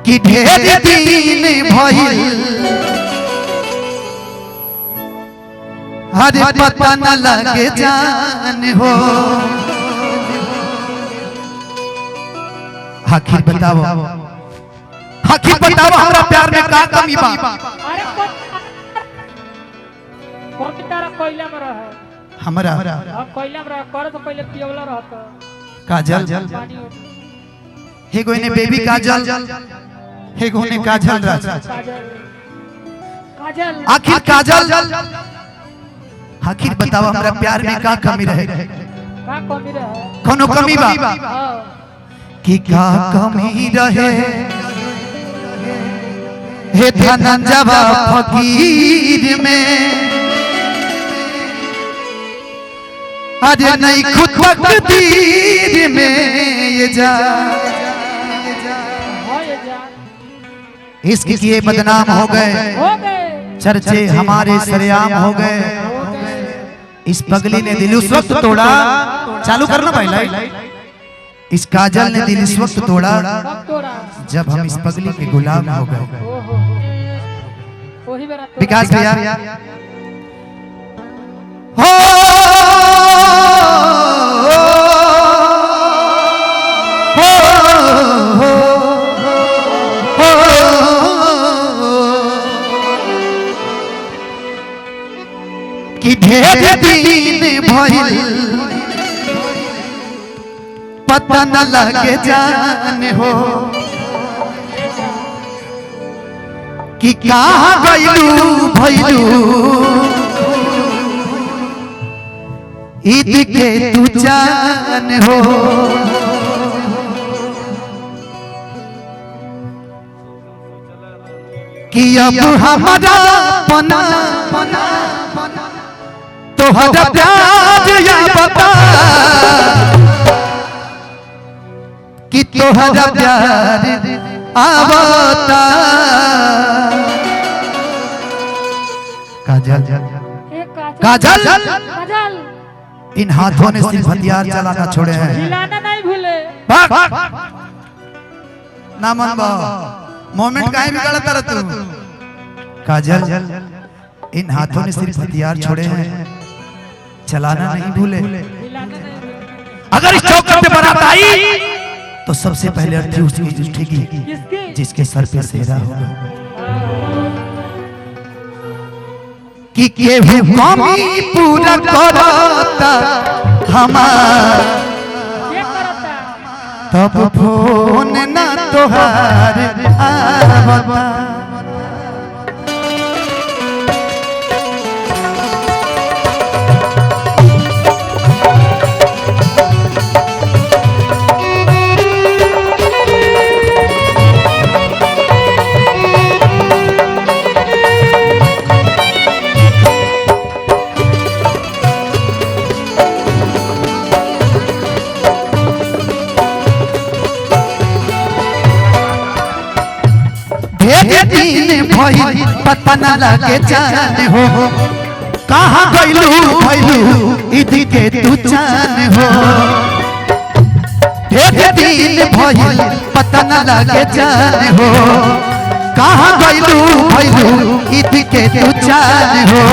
कि ढेर दिन भइल अरे पता न लगे जान हो। आखिर बताओ हमारा प्यार में का कमी बा? अरे कौन तारा कोयला में रहे हमरा हम कोयला में रहे कर तो पहले पियोला रहता काजल हे कोई ने बेबी काजल हे कोई ने काजल राज काजल आखिर काजल आखिर बताओ हमारा प्यार में का कमी रहे? का कमी रहे? कोनो कमी बा हां कि का कमी रहे? हे धनंजवा फकीर में अरे नहीं खुद तकदीर में ये जा इश्क किए बदनाम हो गए चर्चे हमारे सरेआम हो गए। इस पगली ने दिल उस वक्त तोड़ा चालू करना भाई लाइट। इस काजल ने दिल इस वक्त तोड़ा जब हम इस पगली के गुलाम हो गए। विकास भैया हो कि ढेर दिन भइल पता न लगे जान हो। कि कहाँ गइलू भइलू ईद के तू जान हो। कि अब हमारा पना तोहरा प्यार या बता कि तोहरा प्यार आवता। काजल काजल इन हाथों ने सिर्फ हथियार चलाना छोड़े हैं, हिलाना नहीं भूले। ना मन बा मोमेंट काहे बिगाड़ता रह तू? काजल इन हाथों ने सिर्फ हथियार छोड़े हैं, चलाना नहीं भूले। अगर इस चौखट पे बारात आई तो सबसे पहले अर्थी उसकी उठेगी जिसके सर पे सेहरा होगा। कि केहू कमी पूरा करता हमार तब फोन ना तोहार आवता। दिन भइल पता न लगे जान हो। कहाँ गइलू भइलू ईद के तू जान हो। दिन भइल पता न लगे जान हो। कहाँ गइलू भइलू ईद के तू जान हो।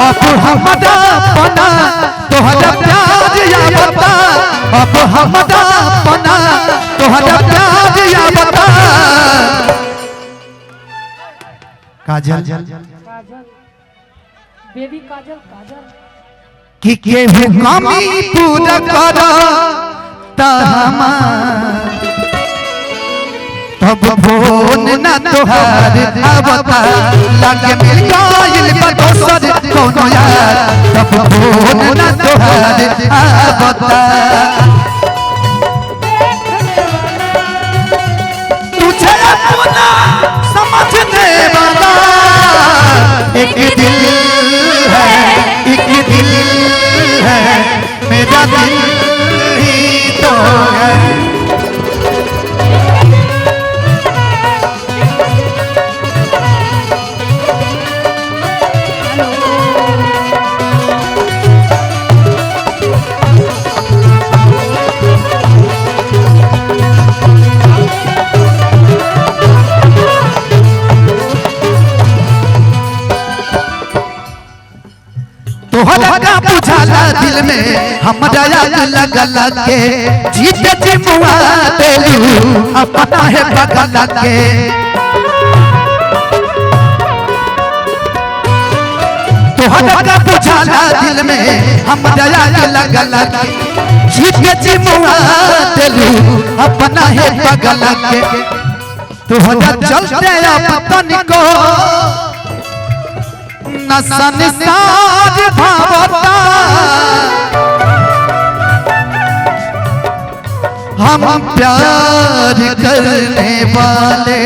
अब हमारा पना तोहरा प्यार या बता। अब हमारा पना तोहरा प्यार या बता। काजल बेबी काजल कि केहू कमी पूरा करा तब फोन ना तोहार आवता। लागे मिल गइल बा दोसर कोनो यार तब फोन ना तोहार आवता। तुझे अपना समझने वाला एक दिल है, एक दिल है, मेरा दिल ही तो है। तोहरा बुझाला दिल में हमरा याद लगल के जीत जी मुआ देलू अपना है बगल के तोहरा बुझाला दिल में हमरा याद लगल के जीत जी मुआ देलू अपना है बगल के तोहरा चलते अब तनिको नसन साज भावता हम प्यार करने वाले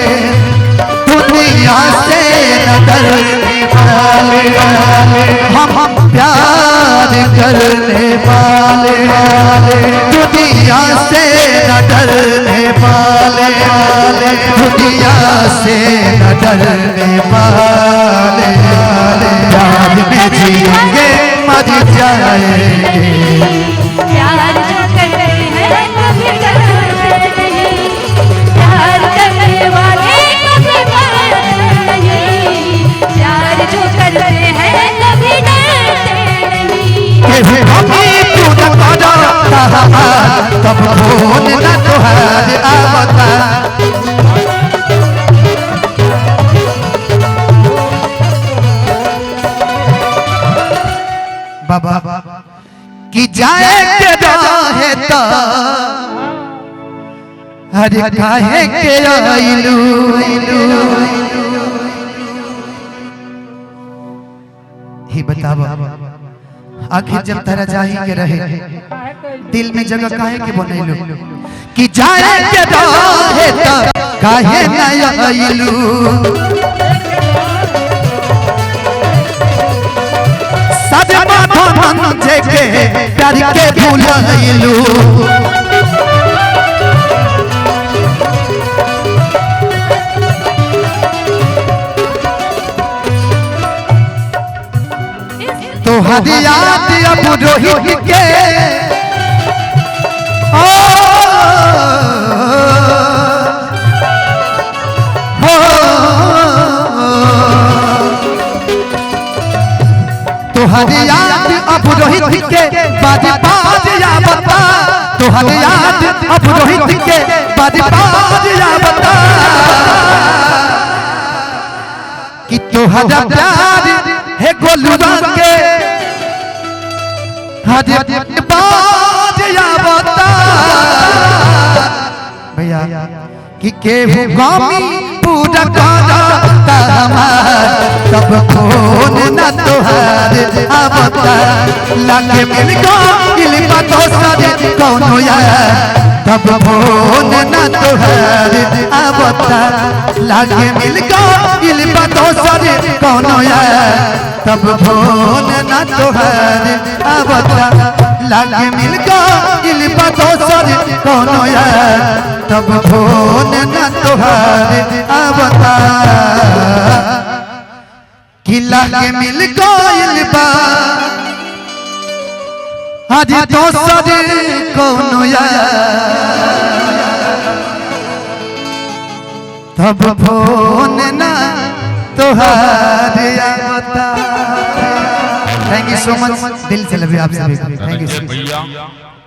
दुनिया से न डरने वाले हम प्यार करने वाले दुनिया से न डरने वाले दुनिया से न डरने वाले प्यार में जिएंगे मर जाएंगे प्यार जो करते हैं कभी डरते नहीं प्यार करने वाले कभी मरते नहीं प्यार जो करते हैं कभी डरते नहीं कभी पूरा करा तब फोन न तुहार आवता बाबा कि जाए के रहे तो अरे काहे के आइलू ही बतावा आखिर जब तेरा जाही के रहे दिल में जगह काहे के बनैलू कि जाए के रहे तो काहे न आइलू सदमा धमन जेके प्यार के भूलैलू तोहर याद अब रोहित के ओ तोहर याद अब रोहित के बाज बाज या बता तोहर याद अब रोहित के बाज बाज या बता कि तोहरा प्यार है गोलुआ के हजे बाज या बता भैया कि केहू गामी पूरा करता हमार तब फोन न तोहार आवता लागे मिल गइल बा दोसर कौनो यार तब फोन न तोहार आवता लागे मिल गइल बा दोसर कौनो यार तब फोन न तोहार आवता लागे मिल गइल बा दोसर कौनो यार तब फोन न तोहार आवता कि लागे मिल गइल बा आज दोसर कौनो यार तब फोन न तोहार आवता। थैंक यू सो मच, दिल से लव यू आप सभी। Thank you.